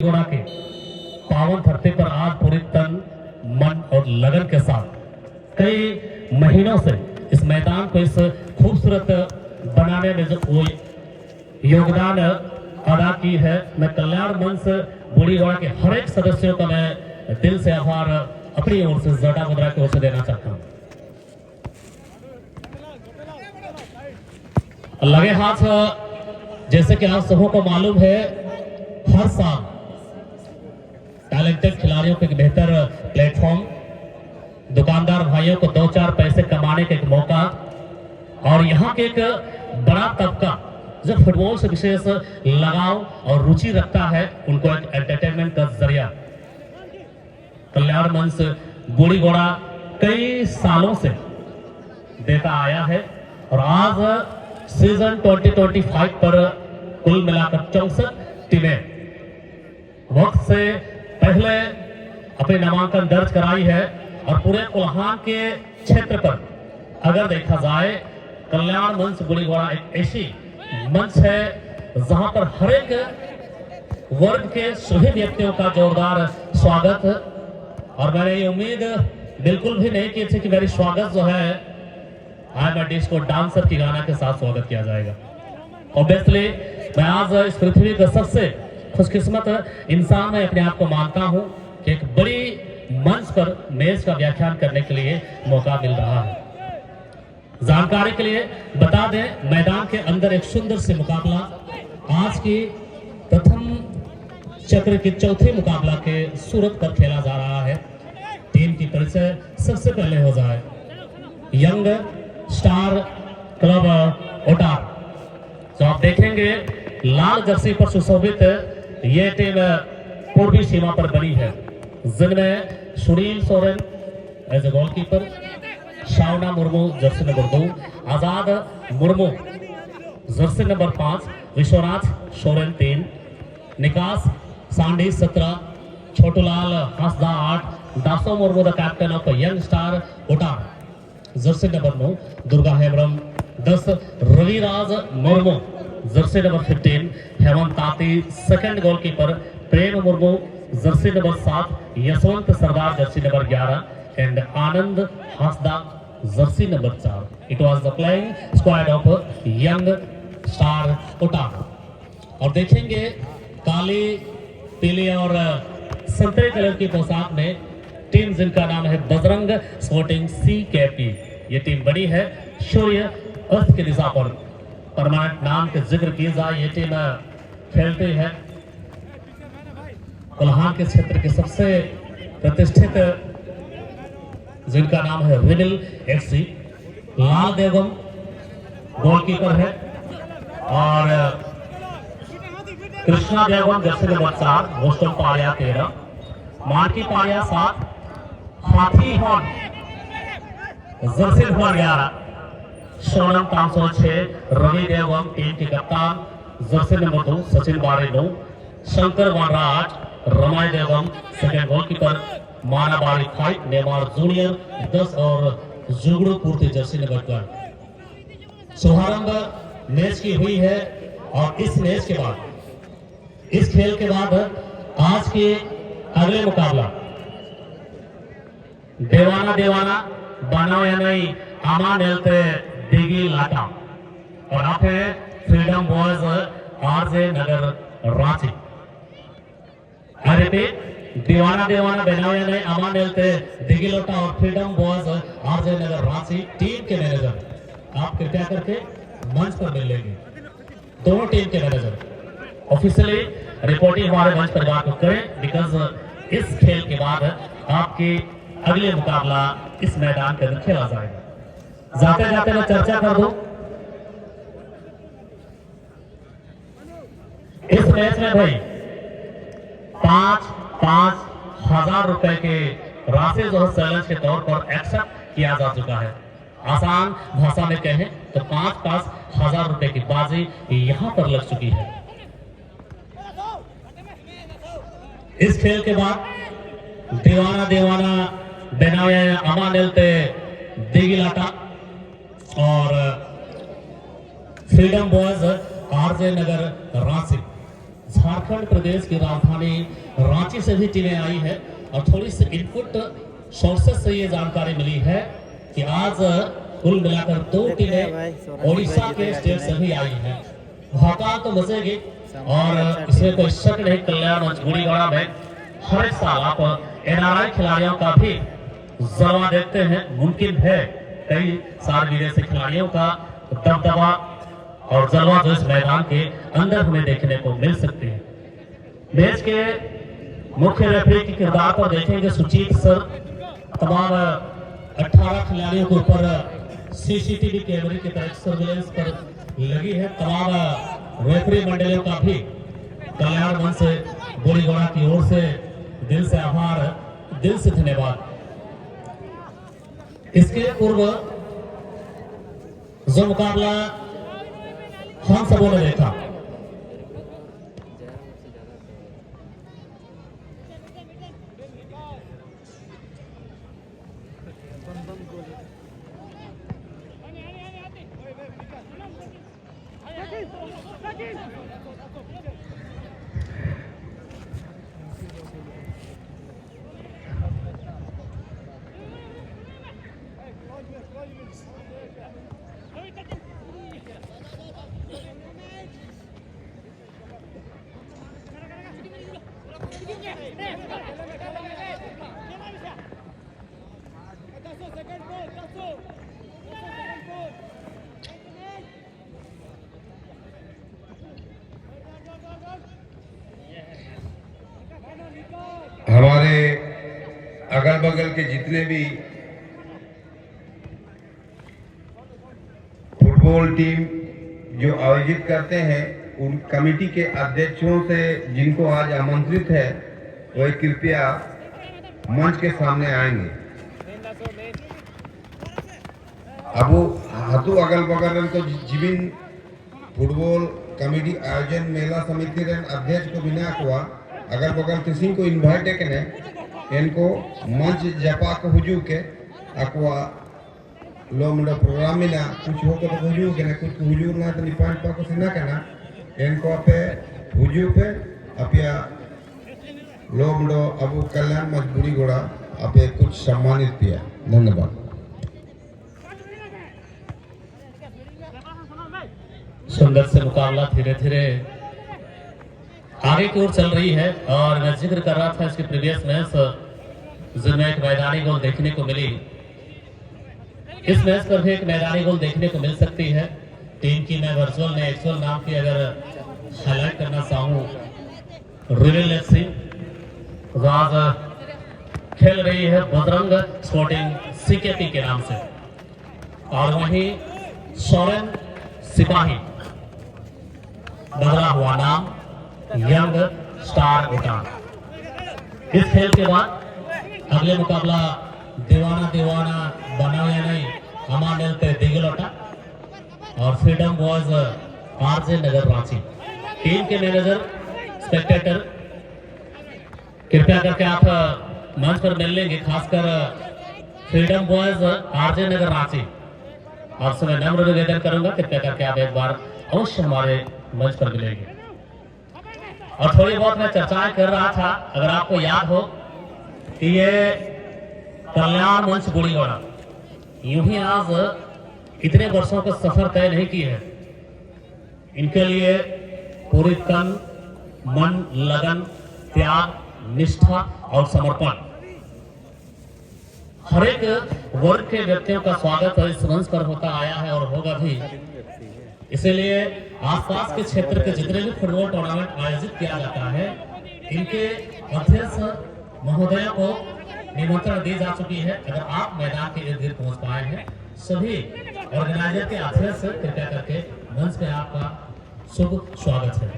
गोड़ा के पावन धरती पर आज पूरी तन मन और लगन के साथ कई महीनों से इस मैदान को इस खूबसूरत बनाने में जो कोई योगदान अदा की है, मैं कल्याण मंच बूढ़ी गोड़ा के हर एक सदस्यों का मैं दिल से आभार अपनी ओर से जटा मुद्रा की ओर से देना चाहता हूँ। लगे हाथ, जैसे कि आप सबों को मालूम है, हर साल टैलेंटेड खिलाड़ियों को एक बेहतर प्लेटफॉर्म, दुकानदार भाइयों को 2-4 पैसे कमाने का एक मौका, और यहाँ के एक बड़ा तबका जो फुटबॉल से विशेष लगाव और रुचि रखता है, उनको एक एंटरटेनमेंट का जरिया कल्याण मंच बूढ़ी गोड़ा कई सालों से देता आया है। और आज सीजन 2025 पर कुल मिलाकर 64 टीमें वक्त से पहले अपने नामांकन दर्ज कराई है। और पूरे कोल्हान के क्षेत्र पर अगर देखा जाए, कल्याण मंच बूढ़ी गोड़ा एक ऐसी मंच है जहां पर हर एक वर्ग के सभी व्यक्तियों का जोरदार स्वागत। और मैंने ये उम्मीद बिल्कुल भी नहीं की थी कि मेरी स्वागत जो है आई एम डिस्को डांसर की गाना के साथ स्वागत किया जाएगा। ऑब्वियसली मैं आज इस पृथ्वी का सबसे खुशकिस्मत इंसान मैं अपने आप को मानता हूं कि एक बड़ी मंच पर मेज का व्याख्यान करने के लिए मौका मिल रहा है। जानकारी के लिए बता दें, मैदान के अंदर एक सुंदर से मुकाबला आज की प्रथम चक्र की चौथे मुकाबला के सूरत पर खेला जा रहा है। टीम की परिचय सबसे पहले हो जाए। यंग स्टार क्लब ओटार, तो आप देखेंगे लाल जर्सी पर सुशोभित ये टीम पूर्वी सीमा पर बनी है, जिनमें Sunil Soren as a goalkeeper, Shawna Murmu jersey number 2, Azad Murmu jersey number 5, Vishwanath Soren 3, Nikas Sandi 17, Chhotulal Hansda 8, Daso Murmu the captain of young star Otar jersey number 9, Durga Hembram 10, Raviraj Murmu jersey number 15, Hemant Tati second goalkeeper, Prem Murmu jersey number 7, Yashwant Sardar jersey number 11 and Anand Hansda jersey number 4. It was the playing squad of young star ओटार। और देखेंगे काली, पीली और संतरे colour की पोशाक में team जिनका नाम है बजरंग स्पोर्टिंग CKP। ये टीम बड़ी है सूर्य अस्त की दिशा पर। परमानेंट नाम के जिक्र की जाए, ये टीम खेलती है कोल्हान के क्षेत्र के सबसे प्रतिष्ठित जिनका नाम है रिमिल FC। लाल देवम गोलकीपर है और Krishna Devam jersey number 4, Boston Padia 13, Marki Padia 7, Hathi Horn jersey number 11, Sonam 506, Ravi Devam team के कप्तान jersey number 2, Sachin Bare 9, Shankar Vadra 8, Ramai Devam second goalkeeper, Manabari 5, Neymar junior 10 और जुगड़ू पूर्ति जर्सी नंबर 12। शुभारंभ मैच की हुई है और इस मैच के बाद, इस खेल के बाद आज के अगले मुकाबला देवाना देवाना बनाओ या नहीं आमा नेलते दिगी लाटा, और आप है फ्रीडम बॉयज RJ नगर रांची। दीवाना देवाना बनाओ या नहीं आमा नेलते दिगी लोटा और फ्रीडम बॉयज RJ नगर रांची टीम के मैनेजर आप कृपया करके मंच पर मिल लेंगे। दोनों टीम के मैनेजर ऑफिशियली रिपोर्टिंग हमारे मंच पर बात करें, बिकॉज इस खेल के बाद आपकी अगले मुकाबला इस मैदान के अंदर खेला जाएगा। जाते जाते मैं चर्चा कर दूं, इस मैच में भाई 5,000 रुपए के राशि जो है चैलेंज के तौर पर एक्सेप्ट किया जा चुका है। आसान भाषा में कहें तो 5,000 रुपए की बाजी यहां पर लग चुकी है। इस खेल के बाद दीवाना देवाना बेनाया अमा नेलते देगिलाटा और फ्रीडम बॉयज RJ नगर रांची झारखंड प्रदेश की राजधानी रांची से भी टीमें आई है और थोड़ी सी इनपुट सोर्सेस से ये जानकारी मिली है कि आज कुल मिलाकर 2 टीमें ओडिशा के स्टेट से भी आई हैं। भौकाल तो बचेगी और इसमें कोई शक नहीं, कल्याण मंचगुड़ीगौड़ा में हर एक साल आप एनआरआई खिलाड़ियों का भी जलवा देखते हैं। मुमकिन है कई साल विदेशी खिलाड़ियों का दबदबा और जलवा जो इस मैदान के अंदर हमें देखने को मिल सकती है। मैच के मुख्य रेफरी के किरदार पर देखेंगे सुजीत सर। तमाम 18 खिलाड़ियों के ऊपर सीसीटीवी कैमरे की तरह सर्विलेंस पर लगी है। तमाम रेफरी मंडलियों का भी कल्याण मंच से गोलीगौड़ा की ओर से दिल से आभार, दिल से धन्यवाद। इसके पूर्व जो मुकाबला हम सबों ने देखा, हमारे अगल बगल के जितने भी फुटबॉल टीम जो आयोजित करते हैं उन कमेटी के अध्यक्षों से जिनको आज आमंत्रित है वह कृपया मंच के सामने आएंगे। अब वो हाथों अगल बगल तो जीविन फुटबॉल कमेटी आयोजन मेला समिति अध्यक्ष को बिना हुआ अगल बगल किसी को इन्वाइट करने इनको मंच जपा को हुजू के अकवा लो मुंडा प्रोग्राम में ना कुछ हो तो हुजू के ना कुछ हुजू ना तो निपान पा को सिना करना इनको पे हुजू पे अपिया लो मुंडो अबू कल्याण मंचगुड़ीगौड़ा अपे कुछ सम्मानित किया। धन्यवाद। सुंदर से मुकाबला धीरे धीरे आगे की ओर चल रही है और मैं जिक्र कर रहा था इसके प्रीवियस मैच जिनमें एक मैदानी गोल देखने को मिली। इस मैच पर भी एक मैदानी गोल देखने को मिल सकती है। टीम की मैं वर्चुअल में एक्चुअल नाम की अगर हाईलाइट करना चाहूँ, रिवेल सिंह आज खेल रही है बजरंग स्पोर्टिंग सीकेपी के नाम से और वहीं सोरेन सिपाही बदला हुआ नाम यंग स्टार भूटान। इस खेल के बाद अगले मुकाबला दीवाना दीवाना बना या नहीं हमा मिलते दिगलोटा और फ्रीडम बॉयज आरजे नगर रांची। टीम के मैनेजर स्पेक्टेटर कृपया करके आप मंच पर मिल लेंगे, खासकर फ्रीडम बॉयज आरजे नगर रांची। आपसे मैं नम्र निवेदन करूंगा कृपया करके आप एक बार अवश्य हमारे मंच पर मिलेंगे। और थोड़ी बहुत मैं चर्चाएं कर रहा था, अगर आपको याद हो कि ये कल्याण मंच गोलीगौड़ा यूं ही आज इतने वर्षों का सफर तय नहीं किए है। इनके लिए पूरी तन मन लगन त्याग निष्ठा और समर्पण हर एक वर्ग के व्यक्तियों का स्वागत इस मंच पर होता आया है और होगा भी। इसीलिए आसपास के क्षेत्र के जितने भी फुटबॉल टूर्नामेंट आयोजित किया जाता है इनके अध्यक्ष महोदय को निमंत्रण दी जा चुकी है। अगर आप मैदान के इर्द गिर्द पहुंच पाए हैं, सभी ऑर्गेनाइजर के अध्यक्ष कृपया करके मंच पे आपका शुभ स्वागत है।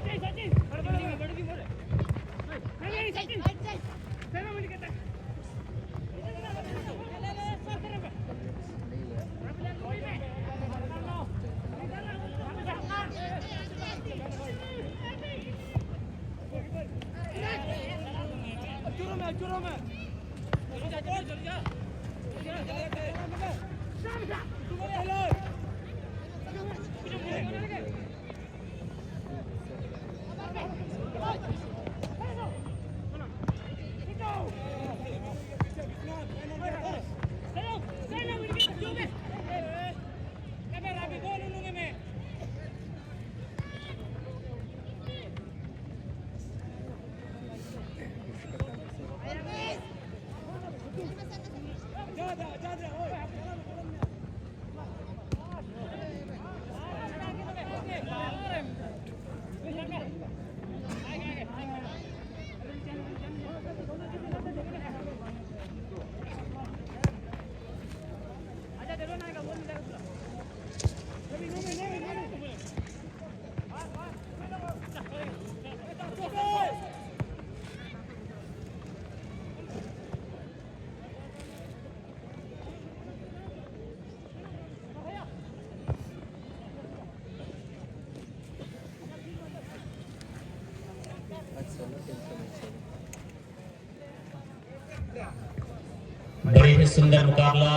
बड़ी ही सुंदर मुकाबला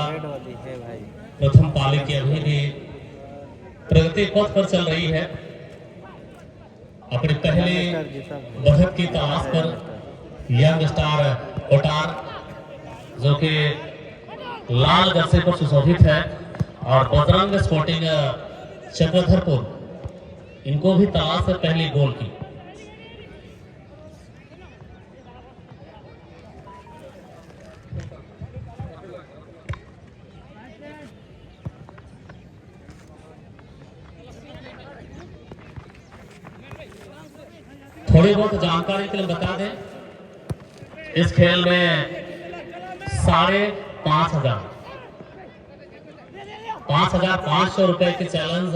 प्रथम पाली की अभी भी प्रगति पथ पर चल रही है। अपनी पहली बढ़त की तलाश पर यंग स्टार कोटार जो कि लाल जर्सी पर सुशोभित है और बजरंग स्पोर्टिंग चक्रधरपुर इनको भी तलाश से पहली गोल की। थोड़ी बहुत जानकारी के लिए बता दें, इस खेल में 5,500 रुपए की चैलेंज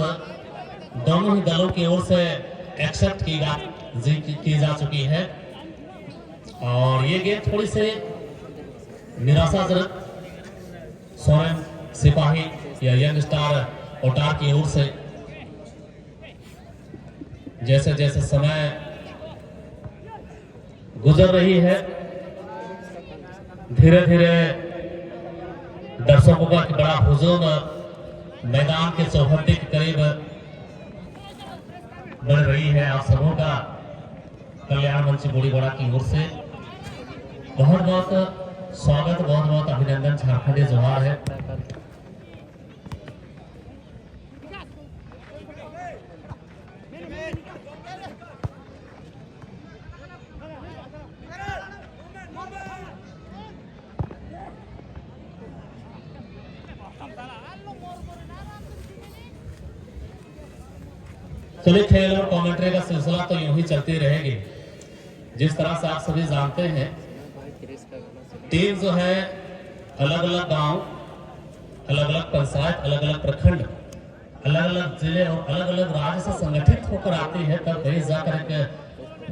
दोनों ही दलों की ओर से एक्सेप्ट की जा चुकी है और ये गेम थोड़ी सी निराशाजनक सोरेन सिपाही या यंग स्टार कोटार की ओर से जैसे जैसे समय गुजर रही है धीरे धीरे दर्शकों का बड़ा हुजूम मैदान के चौहद्दी के करीब बढ़ रही है। आप सबों का कल्याण मंच बूढ़ीगोड़ा की ओर से बहुत बहुत स्वागत, बहुत बहुत अभिनंदन, झारखंडी जोहार है। चलिए, खेल और कमेंट्री का सिलसिला तो यूं ही चलती रहेगी। जिस तरह से आप सभी जानते हैं, टीम जो है अलग अलग गांव, अलग अलग पंचायत, अलग अलग प्रखंड, अलग अलग जिले और अलग अलग राज्य से संगठित होकर आती है, तब कहीं जाकर एक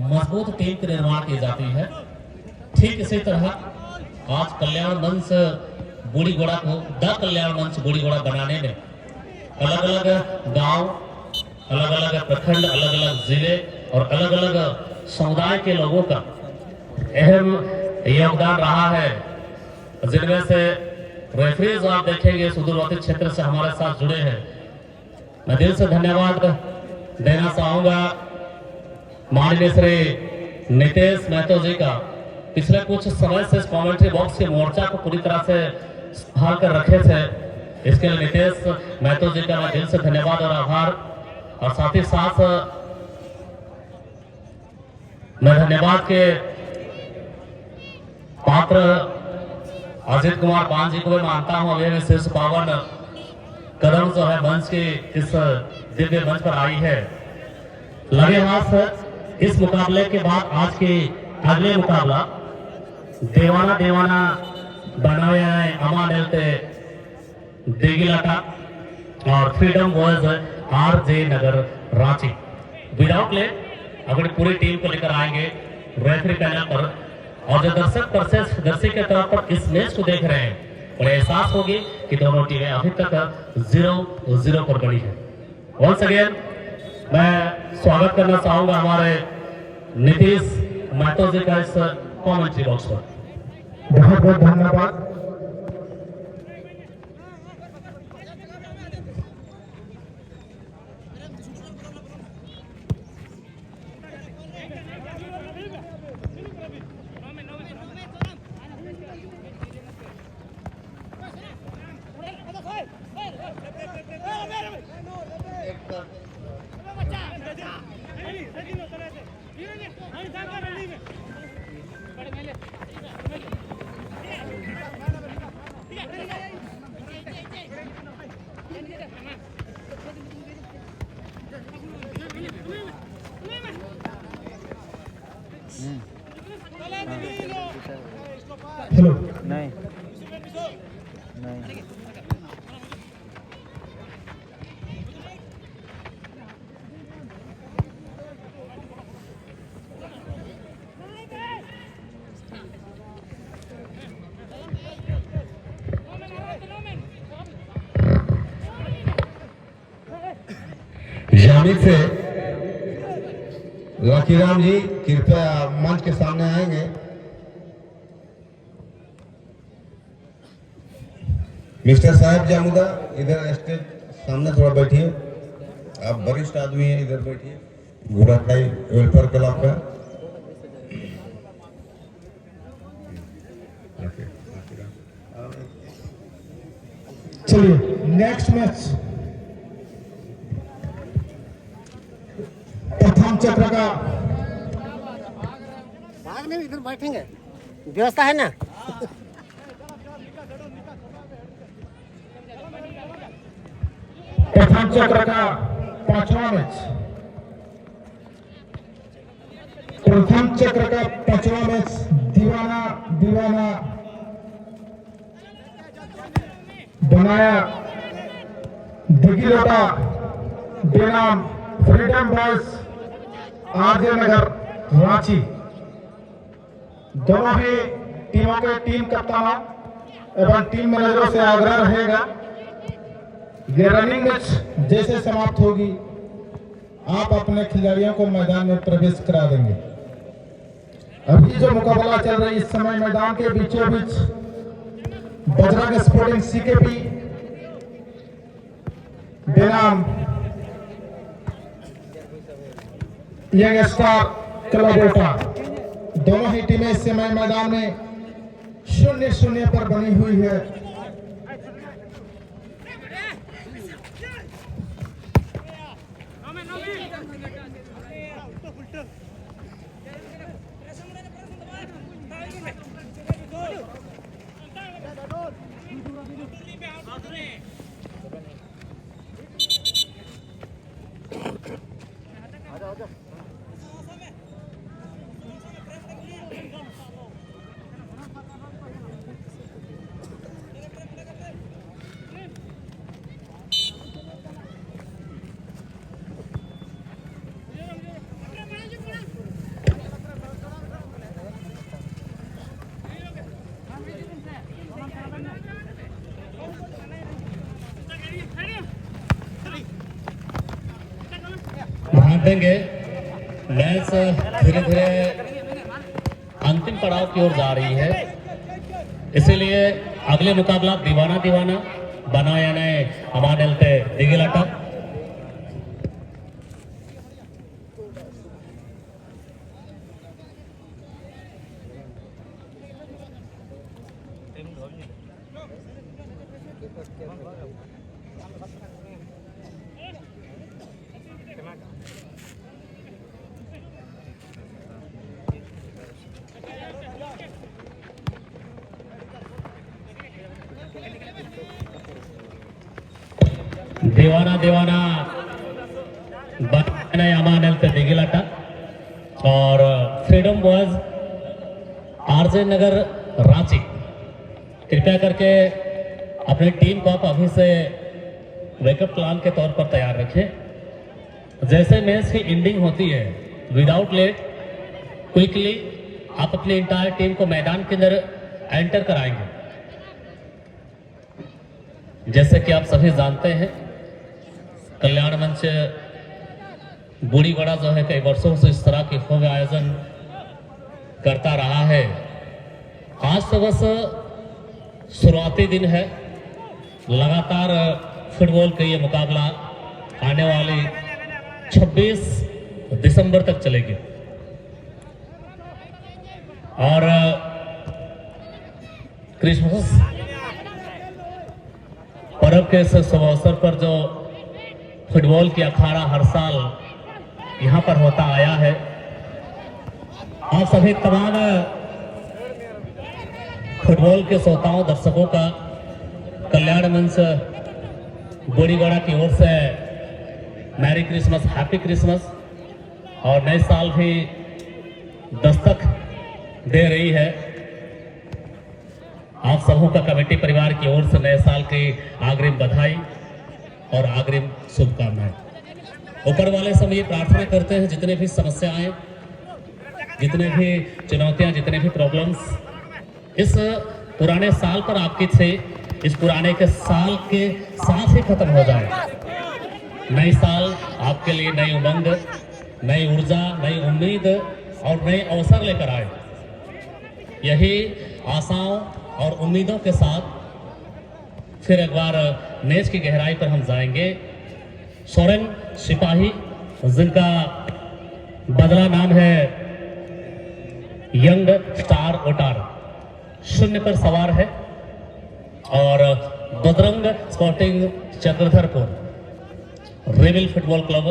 मजबूत टीम के निर्माण की जाती है। ठीक इसी तरह आज कल्याण मंच बूढ़ीगोड़ा को द कल्याण मंच बूढ़ीगोड़ा बनाने में अलग अलग गांव, अलग अलग प्रखंड, अलग अलग जिले और अलग अलग समुदाय के लोगों का अहम योगदान रहा है, जिनमें से रेफरीज आप देखेंगे सुदूरवर्ती क्षेत्र से हमारे साथ जुड़े हैं। मैं दिल से धन्यवाद देना चाहूंगा माननीय श्री नितेश महतो जी का। पिछले कुछ समय से इस कमेंट्री बॉक्स के मोर्चा को पूरी तरह से संभाल कर रखे थे, इसके लिए नितेश महतो जी का मैं दिल से धन्यवाद और आभार। और साथ ही साथ मैं धन्यवाद के पात्र अजित कुमार पान जी को भी मानता हूं। अभी शीर्ष पावन कदम जो है मंच की इस दिव्य मंच पर आई है। लगे हाथ इस मुकाबले के बाद आज के अगले मुकाबला देवाना देवाना बनाए अमा नेलते देगिलाटा और फ्रीडम बॉयज आरजे नगर रांची विदाउट लेट अपनी पूरी टीम को लेकर आएंगे रेफरी पैनल पर। और जो दर्शक के तरफ पर इस मैच को देख रहे हैं, उन्हें एहसास होगी कि दोनों टीमें अभी तक 0-0 पर बनी है। वंस अगेन मैं स्वागत करना चाहूंगा हमारे नीतीश महतो जी का इस कमेंट्री बॉक्स पर। बहुत बहुत धन्यवाद। हेलो नहीं नहीं जामिद से लकीराम जी कृपया मंच के सामने आएंगे। मिस्टर साहब जामुदा इधर स्टेज सामने थोड़ा बैठिए, आप वरिष्ठ आदमी हैं, इधर बैठिए। घोड़ाखाई वेलफेयर क्लब का चलिए नेक्स्ट मैच प्रथम चक्र का बाद में इधर बैठेंगे, व्यवस्था है ना। प्रथम चक्र का पांचवा मैच, प्रथम चक्र का पांचवा मैच दीवाना दीवाना बनाया दिगिलोटा बेनाम फ्रीडम बॉयज आरजे नगर रांची। दोनों ही टीमों के टीम कप्तानों एवं टीम मैनेजरों से आग्रह रहेगा, ये रनिंग मैच जैसे समाप्त होगी आप अपने खिलाड़ियों को मैदान में प्रवेश करा देंगे। अभी जो मुकाबला चल रही इस समय मैदान के बीचों बीच बजरंग स्पोर्टिंग सीकेपी बेनाम यंग स्टार क्लब कोटा, दोनों ही टीमें इस समय मैदान में 0-0 पर बनी हुई है। ध्यान देंगे, मैच धीरे धीरे अंतिम पड़ाव की ओर जा रही है, इसीलिए अगले मुकाबला दीवाना दीवाना बनायाने हमारे दिगिलाटा। दीवाना दीवाना बनाने हमारे दिगिलाटा और फ्रीडम बॉयज आरजे नगर रांची। कृपया करके अपनी टीम को आप अभी से बैकअप प्लान के तौर पर तैयार रखें। जैसे मैच की एंडिंग होती है, विदाउट लेट क्विकली आप अपनी इंटायर टीम को मैदान के अंदर एंटर कराएंगे। जैसे कि आप सभी जानते हैं, कल्याण मंच बूढ़ीगढ़ा जो है कई वर्षों से इस तरह के भव्य आयोजन करता रहा है। आज से बस शुरुआती दिन है, लगातार फुटबॉल का ये मुकाबला आने वाली 26 दिसंबर तक चलेगी और क्रिसमस पर्व के इस शुभ अवसर पर जो फुटबॉल की अखाड़ा हर साल यहाँ पर होता आया है, आप सभी तमाम फुटबॉल के श्रोताओं दर्शकों का कल्याण मंच बूढ़ीगढ़ा की ओर से मैरी क्रिसमस, हैप्पी क्रिसमस और नए साल भी दस्तक दे रही है। समूह का कमेटी परिवार की ओर से नए साल की अग्रिम बधाई और अग्रिम शुभकामनाएं। ऊपर वाले सब ये प्रार्थना करते हैं जितने भी समस्याएं, जितने भी चुनौतियां, जितने भी प्रॉब्लम्स इस पुराने साल पर आपकी थे, इस पुराने के साल के साथ ही खत्म हो जाए। नई साल आपके लिए नई उमंग, नई ऊर्जा, नई उम्मीद और नए अवसर लेकर आए। यही आशाओं और उम्मीदों के साथ फिर एक बार मैच की गहराई पर हम जाएंगे। सोरेन सिपाही, जिनका बदला नाम है यंग स्टार ओटार, 0 पर सवार है और Bajrang sporting Chakradharpur railway football club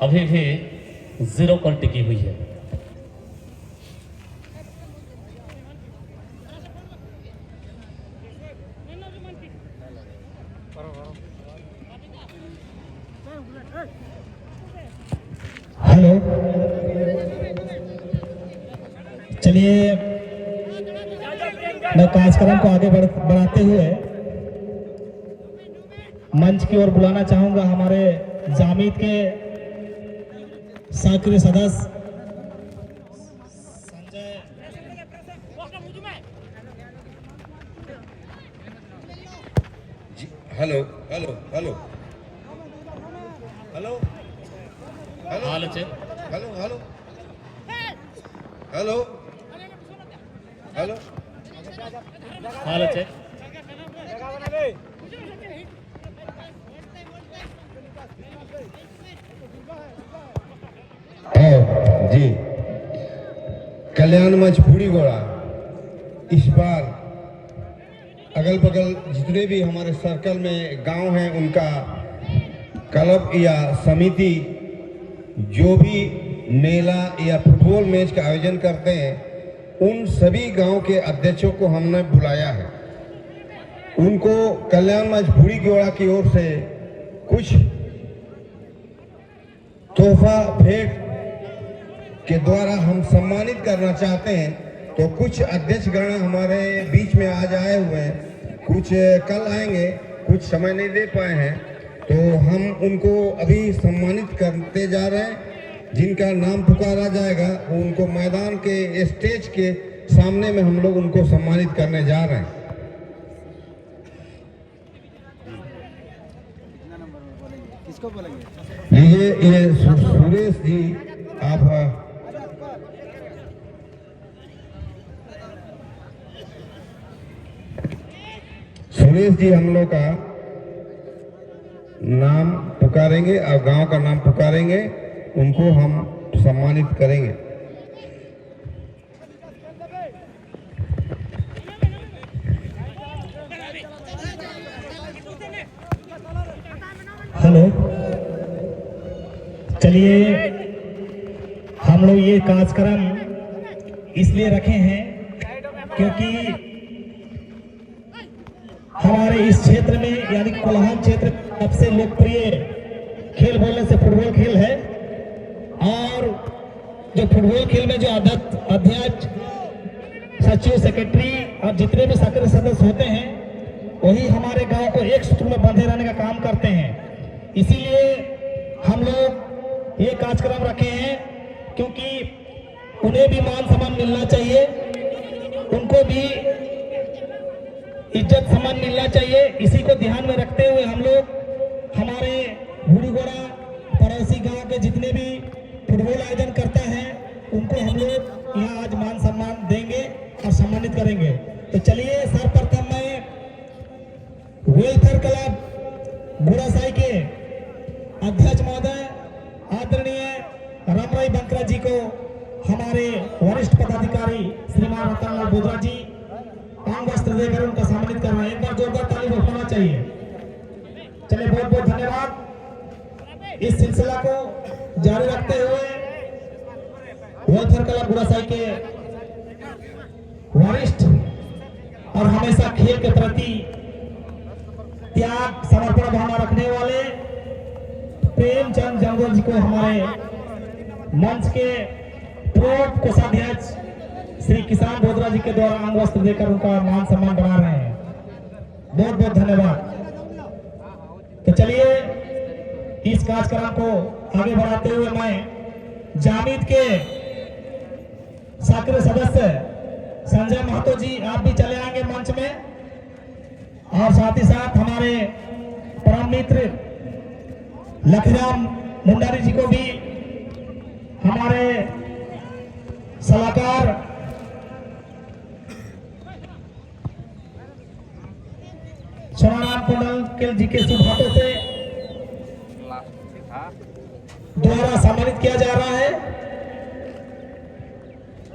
अभी भी 0 पर टिकी हुई है। हेलो, चलिए मैं कार्यक्रम को आगे बढ़ाते हुए मंच की ओर बुलाना चाहूंगा हमारे जामिद के सक्रिय सदस्य हेलो हेलो हेलो हेलो हाल चे हेलो हेलो हेलो हेलो हाल चे जी, कल्याण मंच भूड़ीगोड़ा इस बार अगल बगल जितने भी हमारे सर्कल में गांव हैं उनका क्लब या समिति जो भी मेला या फुटबॉल मैच का आयोजन करते हैं, उन सभी गांव के अध्यक्षों को हमने बुलाया है। उनको कल्याण मंच भूड़ीगोड़ा की ओर से कुछ तोहफा भेंट के द्वारा हम सम्मानित करना चाहते हैं। तो कुछ अध्यक्षगण हमारे बीच में आज आए हुए हैं, कुछ कल आएंगे, कुछ समय नहीं दे पाए हैं, तो हम उनको अभी सम्मानित करते जा रहे हैं। जिनका नाम पुकारा जाएगा उनको मैदान के स्टेज के सामने में हम लोग उनको सम्मानित करने जा रहे हैं। किसको बोलेंगे? ये सुरेश जी, आप सुरेश जी हम लोग का नाम पुकारेंगे और गांव का नाम पुकारेंगे, उनको हम सम्मानित करेंगे। हेलो, चलिए हम लोग ये कार्यक्रम इसलिए रखे हैं क्योंकि हमारे इस क्षेत्र में यानी कोल्हान क्षेत्र सबसे लोकप्रिय खेल बोलने से फुटबॉल खेल है। और जो फुटबॉल खेल में जो अध्यक्ष, सचिव, सेक्रेटरी और जितने भी सक्रिय सदस्य होते हैं, वही हमारे गांव को एक सूत्र में बंधे रहने का काम करते हैं। इसीलिए हम लोग ये कार्यक्रम रखे हैं क्योंकि उन्हें भी मान सम्मान मिलना चाहिए, उनको भी इज्जत सम्मान मिलना चाहिए। इसी को ध्यान में रखते हुए हम लोग हमारे भूड़ीगोड़ा पड़ोसी गांव के जितने भी फुटबॉल आयोजन करता है उनको हम लोग यहाँ आज मान सम्मान देंगे और सम्मानित करेंगे। तो चलिए सर्वप्रथम मैं वेलफेयर क्लब गुड़ासाई के अध्यक्ष महोदय आदरणीय रामराय बंकरा जी को, हमारे वरिष्ठ पदाधिकारी श्रीमान रतनलाल बोधरा जी अंग वस्त्र देकर उनका सम्मानित करना है। एक बार जोरदार ताली होना चाहिए। चलिए, बहुत बहुत धन्यवाद। इस सिलसिला को जारी रखते हुए वेलफेयर क्लब गुड़ासाई के वरिष्ठ और हमेशा खेल के प्रति त्याग समर्पण भावना रखने वाले प्रेमचंद जंगल जी को हमारे मंच के पूर्व कोषाध्यक्ष श्री किसान बोधरा जी के द्वारा अंग वस्त्र देकर उनका मान सम्मान बना रहे हैं। बहुत बहुत धन्यवाद। तो चलिए इस कार्यक्रम को आगे बढ़ाते हुए मैं जामिद के सक्रिय सदस्य संजय महतो जी आप भी चले आएंगे मंच में, और साथ ही साथ हमारे परम मित्र लखीराम मुंडारी जी को भी, हमारे सलाहकार सोनाराम कोंडल जी के शुभ हाथों से द्वारा सम्मानित किया जा रहा है।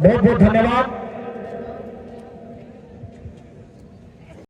बहुत बहुत धन्यवाद।